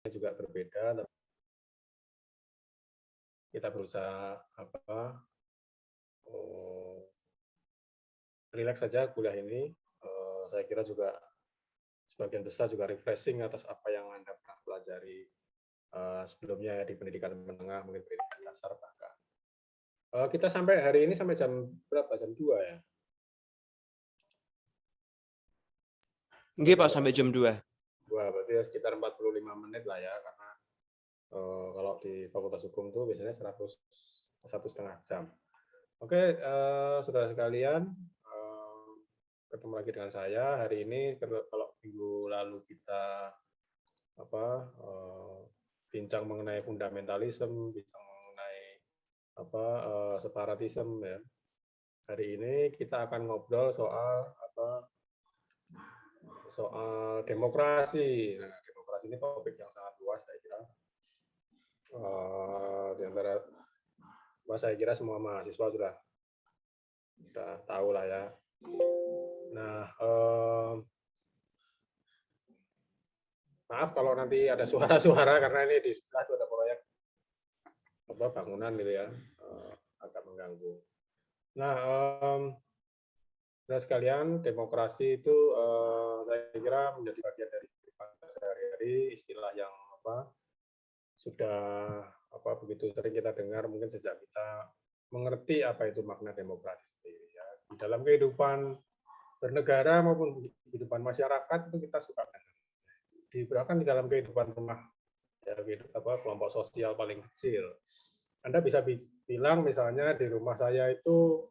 juga berbeda. Kita berusaha rileks saja kuliah ini. Saya kira juga sebagian besar juga refreshing atas apa yang Anda pernah pelajari sebelumnya di pendidikan menengah, mungkin pendidikan dasar bahkan. Kita sampai hari ini sampai jam berapa? Jam 2 ya? Nggih, Pak, sampai jam 2. Berarti ya sekitar 45 menit lah ya, karena kalau di Fakultas Hukum itu biasanya 1,5 jam. Oke, saudara sekalian, ketemu lagi dengan saya hari ini. Kalau minggu lalu kita bincang mengenai fundamentalisme, bincang mengenai separatisme ya. Hari ini kita akan ngobrol soal soal demokrasi. Nah, demokrasi ini topik yang sangat luas, saya kira. Di antara saya kira semua mahasiswa sudah tahu lah ya. Nah, maaf kalau nanti ada suara-suara karena ini di sebelah itu ada proyek bangunan gitu ya, agak mengganggu. Nah, saudara sekalian, demokrasi itu saya kira menjadi bagian dari sehari-hari, istilah yang sudah begitu sering kita dengar mungkin sejak kita mengerti apa itu makna demokrasi sendiri ya. Di dalam kehidupan bernegara maupun kehidupan masyarakat itu kita suka dengar. Bahkan di dalam kehidupan rumah ya, kelompok sosial paling kecil. Anda bisa bilang misalnya di rumah saya itu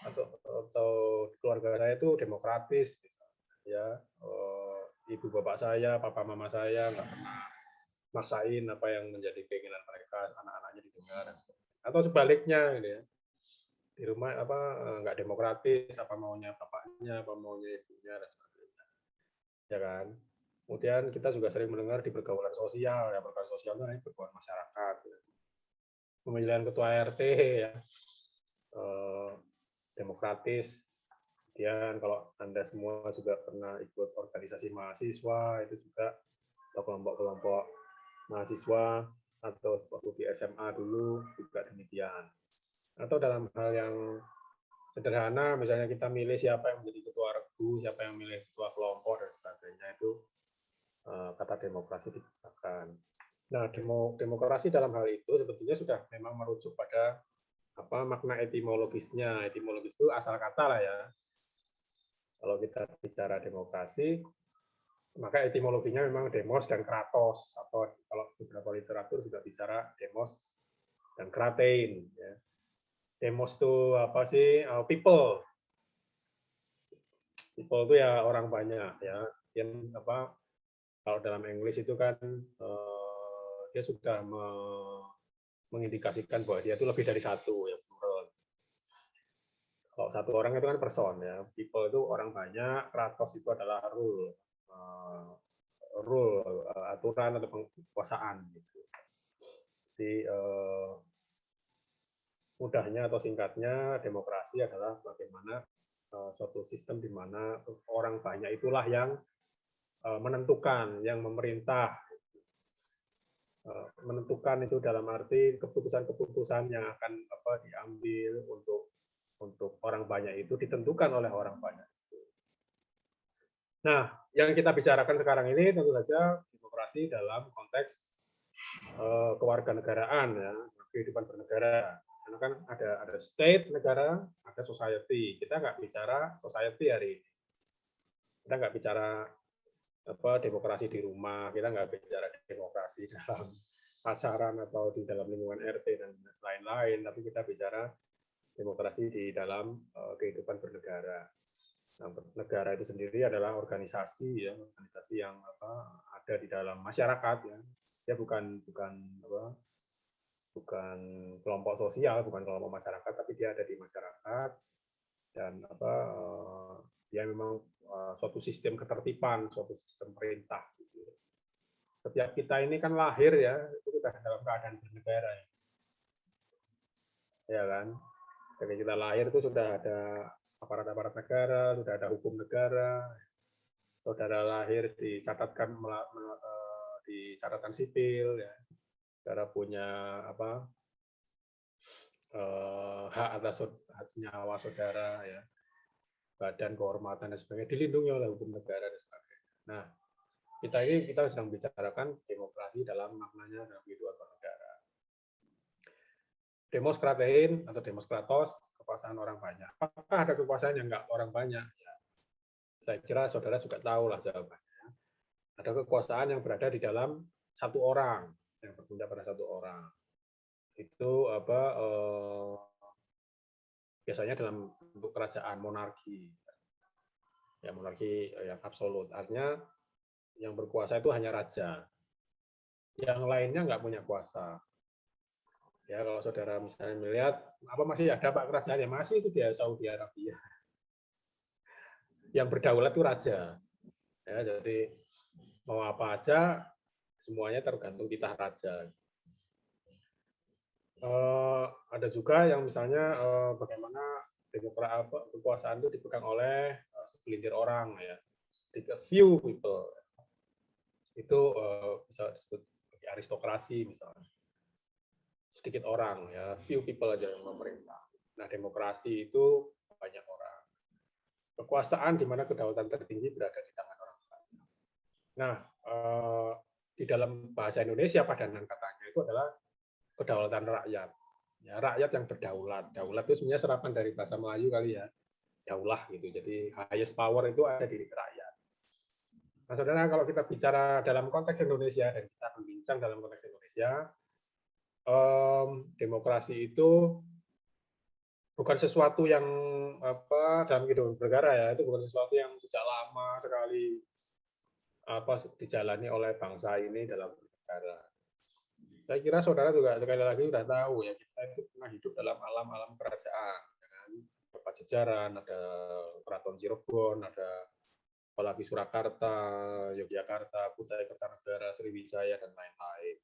atau keluarga saya itu demokratis, ya, ibu bapak saya, papa mama saya nggak pernah maksain apa yang menjadi keinginan mereka, anak-anaknya didengar, atau sebaliknya, gitu ya. Di rumah nggak demokratis, apa maunya bapaknya, apa maunya ibunya dan sebagainya, ya kan. Kemudian kita juga sering mendengar di pergaulan sosial, ya pergaulan sosial itu pergaulan masyarakat, ya. Pemilihan ketua RT ya. Demokratis. Kemudian kalau Anda semua juga pernah ikut organisasi mahasiswa, itu juga atau kelompok-kelompok mahasiswa atau waktu di SMA dulu juga demikian. Atau dalam hal yang sederhana, misalnya kita milih siapa yang menjadi ketua regu, siapa yang milih ketua kelompok dan sebagainya, itu kata demokrasi digunakan. Nah, demokrasi dalam hal itu sebetulnya sudah memang merujuk pada makna etimologisnya. Etimologis itu asal kata lah ya. Kalau kita bicara demokrasi, maka etimologinya memang demos dan kratos, atau kalau beberapa literatur juga bicara demos dan kratein. Ya. Demos itu apa sih? People. People itu ya orang banyak ya. Yang kalau dalam Inggris itu kan dia sudah mengindikasikan bahwa dia itu lebih dari satu ya. Kalau satu orang itu kan person ya, people itu orang banyak, kratos itu adalah rule, aturan atau kekuasaan gitu. Jadi mudahnya atau singkatnya demokrasi adalah bagaimana suatu sistem di mana orang banyak itulah yang menentukan, yang memerintah, menentukan itu dalam arti keputusan-keputusan yang akan diambil untuk orang banyak itu ditentukan oleh orang banyak. Nah, yang kita bicarakan sekarang ini tentu saja demokrasi dalam konteks kewarganegaraan ya, kehidupan bernegara. Karena kan ada state negara, ada society. Kita nggak bicara society hari ini. Kita nggak bicara demokrasi di rumah, kita nggak bicara demokrasi dalam pacaran atau di dalam lingkungan RT dan lain-lain, tapi kita bicara demokrasi di dalam kehidupan bernegara. Nah, negara itu sendiri adalah organisasi ya, organisasi yang ada di dalam masyarakat ya. Dia bukan kelompok sosial, bukan kelompok masyarakat, tapi dia ada di masyarakat dan dia memang suatu sistem ketertiban, suatu sistem perintah. Gitu. Setiap kita ini kan lahir ya, itu sudah dalam keadaan bernegara ya. Ya kan? Ketika kita lahir itu sudah ada aparat-aparat negara, sudah ada hukum negara. Saudara lahir dicatatkan di catatan sipil, ya, saudara punya apa hak atas nyawa saudara, ya, badan kehormatan dan sebagainya dilindungi oleh hukum negara dan sebagainya. Nah, kita sedang bicarakan demokrasi dalam maknanya dalam kehidupan bernegara. Demos kratein atau demos kratos, kekuasaan orang banyak. Apakah ada kekuasaan yang enggak orang banyak? Ya, saya kira saudara juga tahu lah jawabannya. Ada kekuasaan yang berada di dalam satu orang, yang berpuncak pada satu orang. Itu biasanya dalam bentuk kerajaan monarki. Ya, monarki yang absolut. Artinya yang berkuasa itu hanya raja. Yang lainnya nggak punya kuasa. Ya, kalau saudara misalnya melihat, apa masih ada Pak kerajaan? Ya masih, itu di Saudi Arabia. Yang berdaulat itu raja. Ya, jadi mau apa aja, semuanya tergantung titah raja. Ada juga yang misalnya bagaimana kekuasaan itu dipegang oleh segelintir orang, ya, a few people. Itu bisa disebut aristokrasi misalnya. Sedikit orang, ya, few people aja yang memerintah. Nah, demokrasi itu banyak orang. Kekuasaan di mana kedaulatan tertinggi berada di tangan orang banyak. Nah, di dalam bahasa Indonesia padanan katanya itu adalah kedaulatan rakyat. Ya, rakyat yang berdaulat. Daulat itu sebenarnya serapan dari bahasa Melayu kali ya. Daulah gitu. Jadi highest power itu ada di rakyat. Nah, saudara, kalau kita bicara dalam konteks Indonesia dan kita berbincang dalam konteks Indonesia, demokrasi itu bukan sesuatu yang dalam kehidupan bernegara, ya, itu bukan sesuatu yang sejak lama sekali dijalani oleh bangsa ini dalam bernegara. Saya kira saudara juga sekali lagi sudah tahu, ya, kita itu pernah hidup dalam alam-alam kerajaan, dengan Pajajaran, ada Keraton Cirebon, ada apalagi Surakarta, Yogyakarta, Kutai Kertanegara, Sriwijaya dan lain-lain.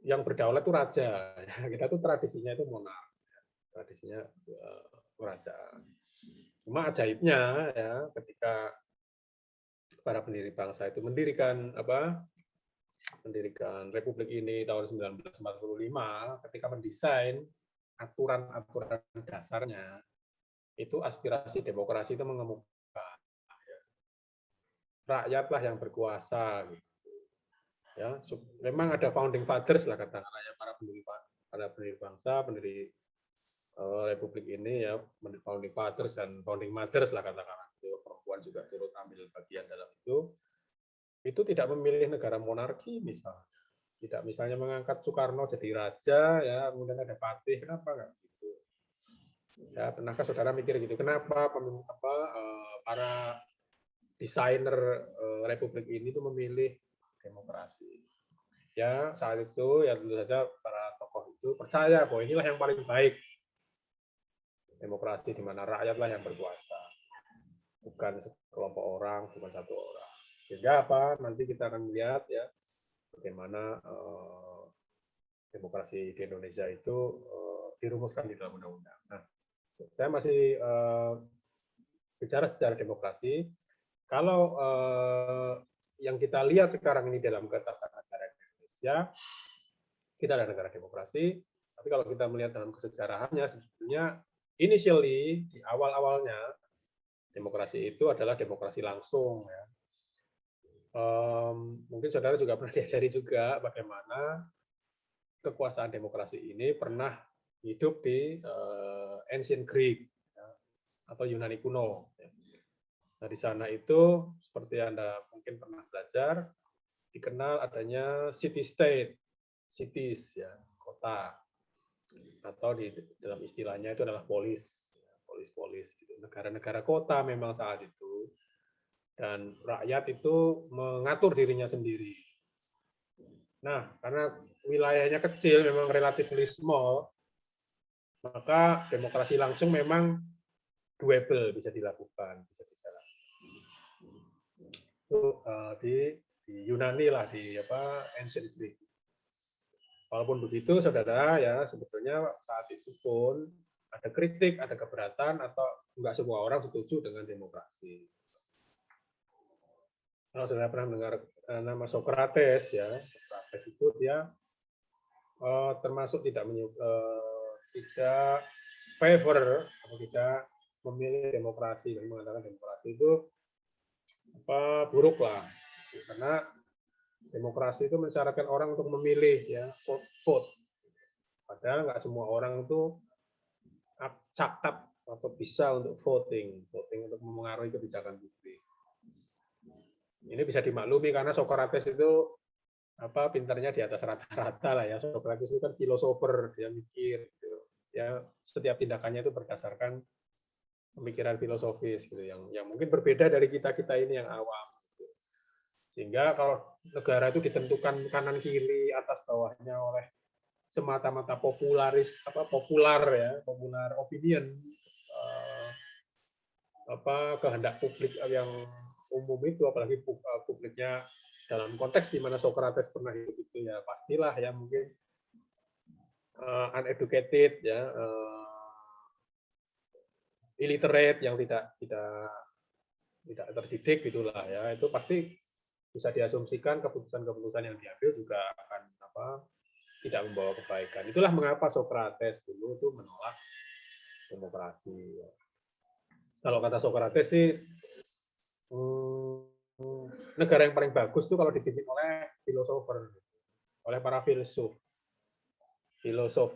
Yang berdaulat itu raja. Kita tuh tradisinya itu monark, tradisinya kerajaan. Cuma ajaibnya, ya, ketika para pendiri bangsa itu mendirikan Republik ini tahun 1945, ketika mendesain aturan-aturan dasarnya, itu aspirasi demokrasi itu mengemuka. Rakyatlah yang berkuasa, gitu. Ya, memang ada founding fathers lah katakanlah, ya, para pendiri bangsa, pendiri Republik ini, ya, founding fathers dan founding mothers lah katakanlah. Perempuan juga turut ambil bagian dalam itu. Itu tidak memilih negara monarki misalnya. Tidak misalnya mengangkat Soekarno jadi raja, ya, kemudian ada patih, kenapa nggak gitu? Ya, pernahkah saudara mikir gitu? Kenapa para desainer Republik ini itu memilih demokrasi? Ya, saat itu ya tentu saja para tokoh itu percaya bahwa inilah yang paling baik. Demokrasi di mana rakyatlah yang berkuasa, bukan sekelompok orang, bukan satu orang. Sehingga nanti kita akan melihat, ya, bagaimana demokrasi di Indonesia itu dirumuskan di dalam undang-undang. Nah, saya masih bicara secara demokrasi. Kalau yang kita lihat sekarang ini dalam ketatanegaraan Indonesia, kita adalah negara demokrasi. Tapi kalau kita melihat dalam kesejarahannya, sebetulnya initially di awal-awalnya demokrasi itu adalah demokrasi langsung, ya. Mungkin saudara juga pernah diajari juga bagaimana kekuasaan demokrasi ini pernah hidup di ancient Greek, ya, atau Yunani kuno. Nah, di sana itu seperti Anda mungkin pernah belajar, dikenal adanya city-state, cities, ya, kota, atau di dalam istilahnya itu adalah polis, polis, gitu. Negara-negara kota memang saat itu, dan rakyat itu mengatur dirinya sendiri. Nah, karena wilayahnya kecil, memang relatif small, maka demokrasi langsung memang doable, bisa dilakukan, bisa dijalankan. Itu di Yunani lah, di ancient Greek. Walaupun begitu, saudara, ya, sebetulnya saat itu pun ada kritik, ada keberatan, atau enggak semua orang setuju dengan demokrasi. Kalau saudara pernah mendengar nama Socrates ya, Socrates itu dia termasuk tidak favor atau tidak memilih demokrasi dan mengatakan demokrasi itu buruk lah, karena demokrasi itu mensyaratkan orang untuk memilih ya, vote. Padahal nggak semua orang itu cakap atau bisa untuk voting untuk memengaruhi kebijakan publik. Ini bisa dimaklumi karena Socrates itu pintarnya di atas rata-rata lah ya. Socrates itu kan filosofer, dia mikir gitu. Ya, setiap tindakannya itu berdasarkan pemikiran filosofis gitu yang mungkin berbeda dari kita ini yang awam. Gitu. Sehingga kalau negara itu ditentukan kanan kiri atas bawahnya oleh semata-mata popular opinion, kehendak publik yang umum itu, apalagi publiknya dalam konteks di mana Socrates pernah hidup itu ya pastilah ya mungkin uneducated ya, illiterate yang tidak terdidik gitulah ya, itu pasti bisa diasumsikan keputusan-keputusan yang diambil juga akan tidak membawa kebaikan. Itulah mengapa Socrates dulu itu menolak demokrasi. Kalau kata Socrates sih, negara yang paling bagus tuh kalau dipimpin oleh filosofer, oleh para filsuf. Filosof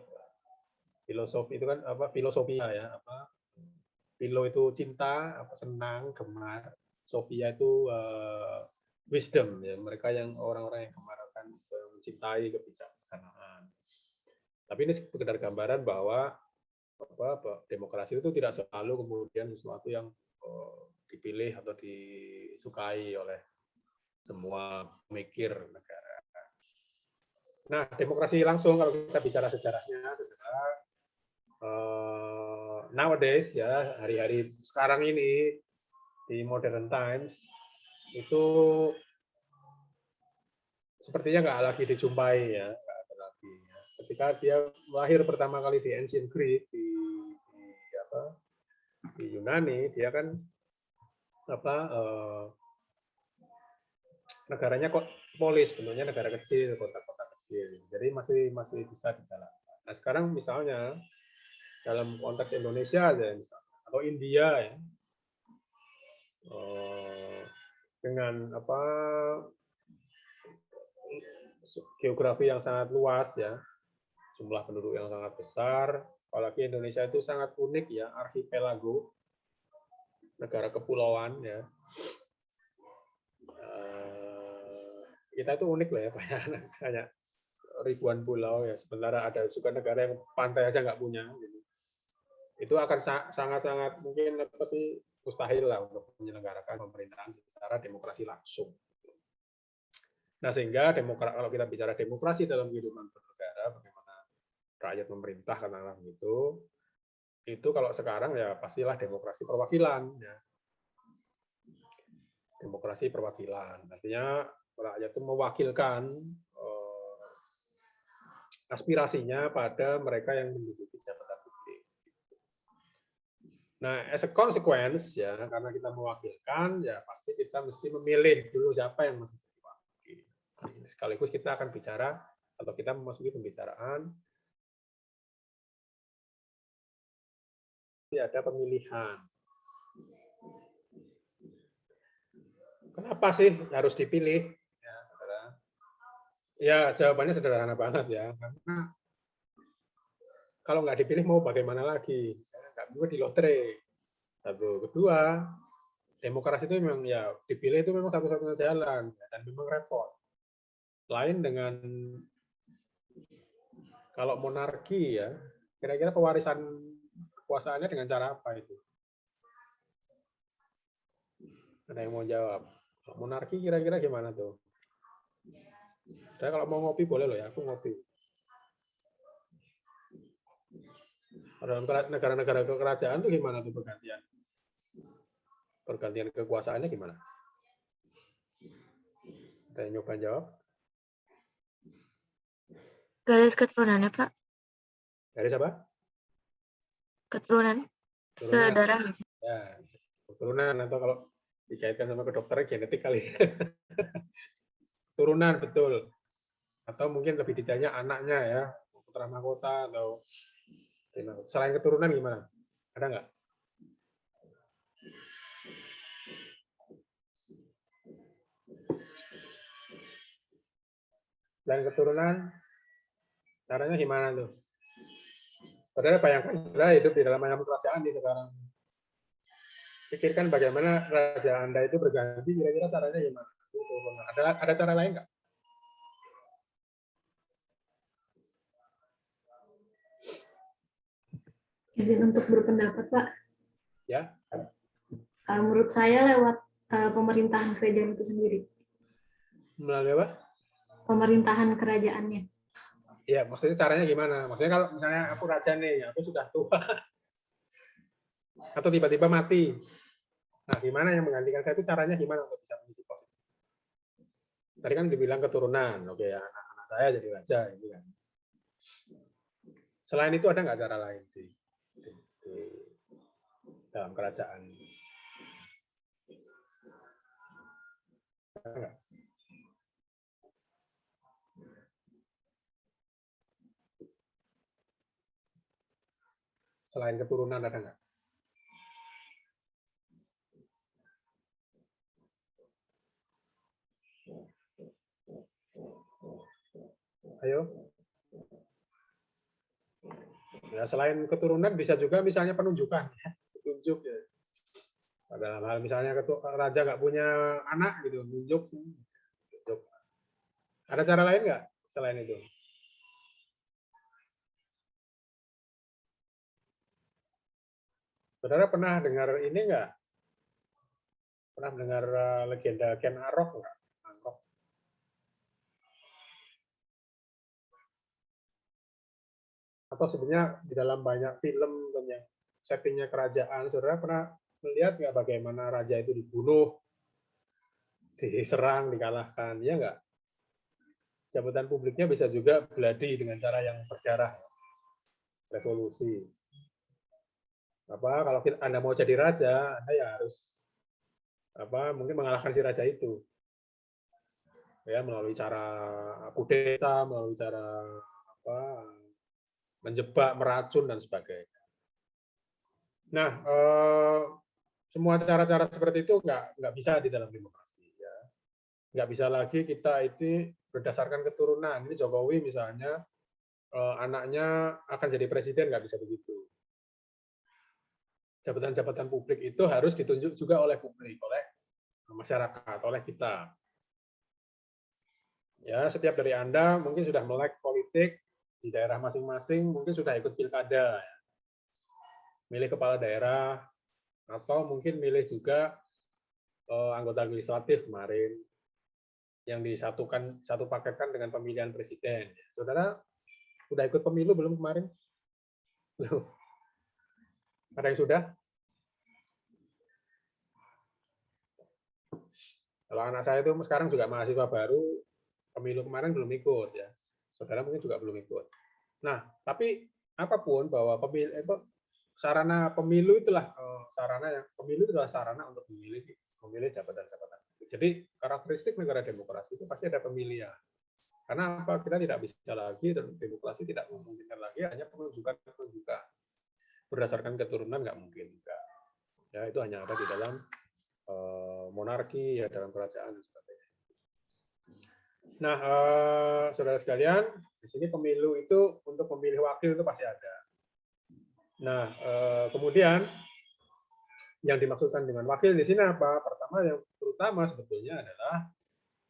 itu kan filosofia ya, philo itu cinta, senang, gemar. Sophia itu wisdom ya, mereka yang orang-orang yang gemar akan mencintai kebijaksanaan. Tapi ini sekedar gambaran bahwa demokrasi itu tidak selalu kemudian sesuatu yang dipilih atau disukai oleh semua pemikir negara. Nah, demokrasi langsung kalau kita bicara sejarahnya, nowadays ya, hari-hari sekarang ini di modern times itu sepertinya nggak lagi dijumpai ya, nggak ada lagi. Ya. Ketika dia lahir pertama kali di ancient Greek di Yunani, dia kan negaranya kok polis, bentuknya negara kecil, kota-kota kecil. Jadi masih bisa dijalankan. Nah, sekarang misalnya dalam konteks Indonesia aja misalnya, atau India ya, dengan geografi yang sangat luas ya, jumlah penduduk yang sangat besar, apalagi Indonesia itu sangat unik ya, archipelago, negara kepulauan ya. Kita itu unik loh ya, banyak ribuan pulau ya, sementara ada juga negara yang pantai aja nggak punya. Gitu. Itu akan sangat-sangat mungkin mustahil lah untuk menyelenggarakan pemerintahan secara demokrasi langsung. Nah, sehingga kalau kita bicara demokrasi dalam kehidupan bernegara, bagaimana rakyat memerintah katakanlah begitu, itu kalau sekarang ya pastilah demokrasi perwakilan ya. Demokrasi perwakilan, artinya rakyat itu mewakilkan aspirasinya pada mereka yang menduduki jabatan publik. Nah, as a consequence ya, karena kita mewakilkan, ya pasti kita mesti memilih dulu siapa yang mesti diwakili. Sekaligus kita akan bicara atau kita memasuki pembicaraan ada pemilihan. Kenapa sih harus dipilih? Ya, saudara. Ya, jawabannya sederhana banget ya. Karena kalau nggak dipilih mau bagaimana lagi? Nggak bisa di lotre. Satu. Kedua, demokrasi itu memang ya dipilih itu memang satu-satunya jalan dan memang repot. Lain dengan kalau monarki ya, kira-kira pewarisan kekuasaannya dengan cara apa itu? Ada yang mau jawab? Monarki kira-kira gimana tuh? Saya kalau mau ngopi boleh loh ya, aku ngopi. Dalam negara-negara kekerajaan tuh gimana tuh pergantian? Pergantian kekuasaannya gimana? Ada yang nyoba jawab? Garis keturunannya, Pak. Garis apa? Keturunan. Saudara. Ya, keturunan atau kalau Dikaitkan sama kedokteran genetik kali. Turunan, betul. Atau mungkin lebih detailnya anaknya ya, putra mahkota atau selain keturunan gimana? Ada nggak? Selain keturunan, caranya gimana tuh? Saudara bayangkan saudara hidup di dalam ayam kerajaan di sekarang. Pikirkan bagaimana raja Anda itu berganti, kira-kira caranya gimana? Ada cara lain nggak? Izin untuk berpendapat, Pak. Ya. Menurut saya lewat pemerintahan kerajaan itu sendiri. Melalui apa? Pemerintahan kerajaannya. Iya, maksudnya caranya gimana? Maksudnya kalau misalnya aku raja nih, aku sudah tua, atau tiba-tiba mati. Nah, gimana yang menggantikan saya itu caranya gimana untuk bisa mengisi pos? Tadi kan dibilang keturunan, oke ya, anak-anak saya jadi raja, gitu kan. Selain itu ada nggak cara lain di dalam kerajaan? Enggak. Selain keturunan ada nggak? Ayo. Ya, selain keturunan bisa juga misalnya penunjukan, tunjuk ya. Dalam hal misalnya raja nggak punya anak gitu, nunjuk. Ada cara lain nggak selain itu? Saudara pernah dengar ini nggak? Pernah dengar legenda Ken Arok nggak? Arok. Atau sebenarnya di dalam banyak film dan yang settingnya kerajaan, saudara pernah melihat nggak bagaimana raja itu dibunuh, diserang, dikalahkan, ya nggak? Jabatan publiknya bisa juga gladi dengan cara yang berdarah, revolusi. Kalau Anda mau jadi raja, Anda ya harus mungkin mengalahkan si raja itu, ya melalui cara kudeta, melalui cara menjebak, meracun dan sebagainya. Nah, semua cara-cara seperti itu nggak bisa di dalam demokrasi. Ya. Nggak bisa lagi kita itu berdasarkan keturunan. Ini Jokowi misalnya, anaknya akan jadi presiden, nggak bisa begitu. Jabatan-jabatan publik itu harus ditunjuk juga oleh publik, oleh masyarakat, oleh kita. Ya, setiap dari Anda mungkin sudah melek politik di daerah masing-masing, mungkin sudah ikut pilkada, ya. Milih kepala daerah, atau mungkin milih juga anggota legislatif kemarin, yang disatukan, satu paketkan dengan pemilihan presiden. Saudara, sudah ikut pemilu belum kemarin? Belum. Ada yang sudah? Kalau anak saya itu sekarang juga mahasiswa baru, pemilu kemarin belum ikut ya. Saudara mungkin juga belum ikut. Nah, tapi apapun bahwa sarana pemilu itulah sarana untuk memilih jabatan-jabatan. Jadi karakteristik negara demokrasi itu pasti ada pemilihan. Karena apa? Kita tidak bisa lagi, dan demokrasi tidak memungkinkan lagi hanya penunjukan berdasarkan keturunan, nggak mungkin juga. Ya, itu hanya ada di dalam monarki, ya dalam kerajaan dan sebagainya. Nah, saudara sekalian, di sini pemilu itu untuk memilih wakil itu pasti ada. Nah, kemudian yang dimaksudkan dengan wakil di sini apa? Pertama, yang terutama sebetulnya adalah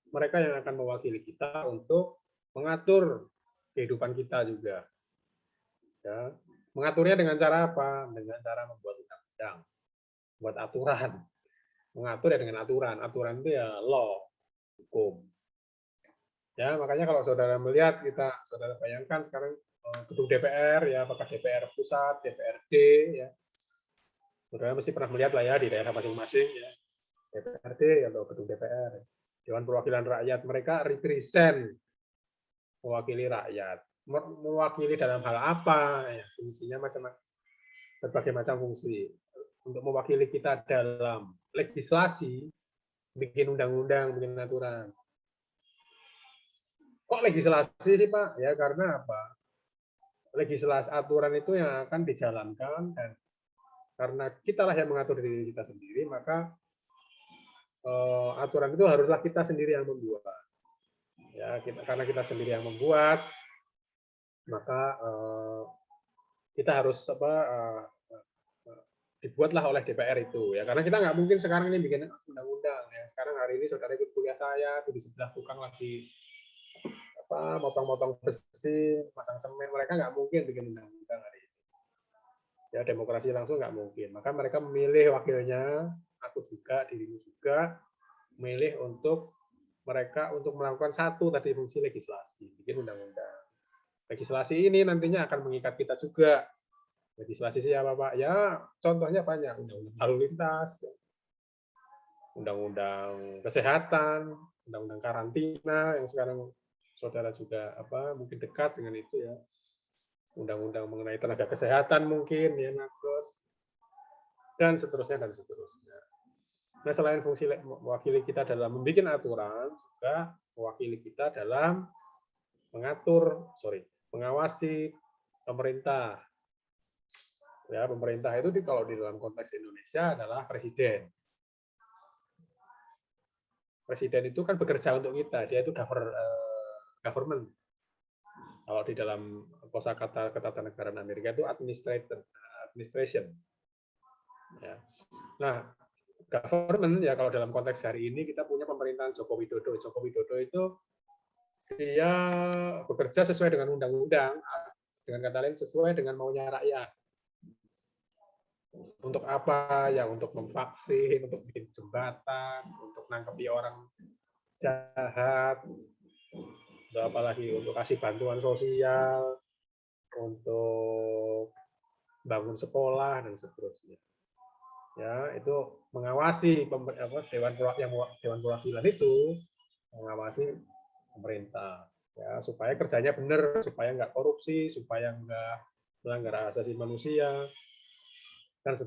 mereka yang akan mewakili kita untuk mengatur kehidupan kita juga. Ya. Mengaturnya dengan cara apa? Dengan cara membuat undang-undang, buat aturan. Mengatur ya dengan aturan. Aturan itu ya law, hukum. Ya, makanya kalau saudara melihat saudara bayangkan sekarang gedung DPR, ya apakah DPR pusat, DPRD, ya. Saudara mesti pernah melihat lah ya di daerah masing-masing, ya. DPRD atau gedung DPR, Dewan Perwakilan Rakyat, mereka represent, mewakili rakyat. Mewakili dalam hal apa? Ya, fungsinya berbagai macam fungsi. untuk mewakili kita dalam legislasi, bikin undang-undang, bikin aturan. Kok legislasi sih Pak? Ya karena apa? Legislasi aturan itu yang akan dijalankan, dan karena kitalah yang mengatur diri kita sendiri, maka aturan itu haruslah kita sendiri yang membuat. Ya, karena kita sendiri yang membuat, maka kita harus dibuatlah oleh DPR itu ya, karena kita nggak mungkin sekarang ini bikin undang-undang ya. Sekarang hari ini saudara ikut kuliah saya, di sebelah tukang lagi motong-motong besi, pasang semen, mereka nggak mungkin bikin undang-undang hari ini. Ya, demokrasi langsung nggak mungkin. Maka mereka memilih wakilnya, aku juga, dirimu juga, memilih untuk mereka untuk melakukan satu tadi fungsi legislasi, bikin undang-undang. Legislasi ini nantinya akan mengikat kita juga. Legislasi siapa Pak? Ya, contohnya banyak, undang-undang lalu lintas, undang-undang kesehatan, undang-undang karantina yang sekarang saudara juga mungkin dekat dengan itu ya, undang-undang mengenai tenaga kesehatan mungkin ya, nakes, dan seterusnya dan seterusnya. Nah, selain fungsi mewakili kita dalam membuat aturan, juga mewakili kita dalam mengawasi pemerintah. Ya, pemerintah itu kalau di dalam konteks Indonesia adalah presiden. Presiden itu kan bekerja untuk kita, dia itu government. Kalau di dalam kosakata ketatanegaraan Amerika itu administration. Ya. Nah, government ya kalau dalam konteks hari ini kita punya pemerintahan Joko Widodo. Joko Widodo itu dia bekerja sesuai dengan undang-undang, dengan kata lain sesuai dengan maunya rakyat. Untuk apa? Ya untuk memvaksin, untuk bikin jembatan, untuk nangkepi orang jahat, untuk apalagi untuk kasih bantuan sosial, untuk bangun sekolah dan seterusnya. Ya, itu mengawasi dewan perwakilan itu mengawasi pemerintah ya, supaya kerjanya benar, supaya nggak korupsi, supaya nggak melanggar hak asasi manusia dan seterusnya.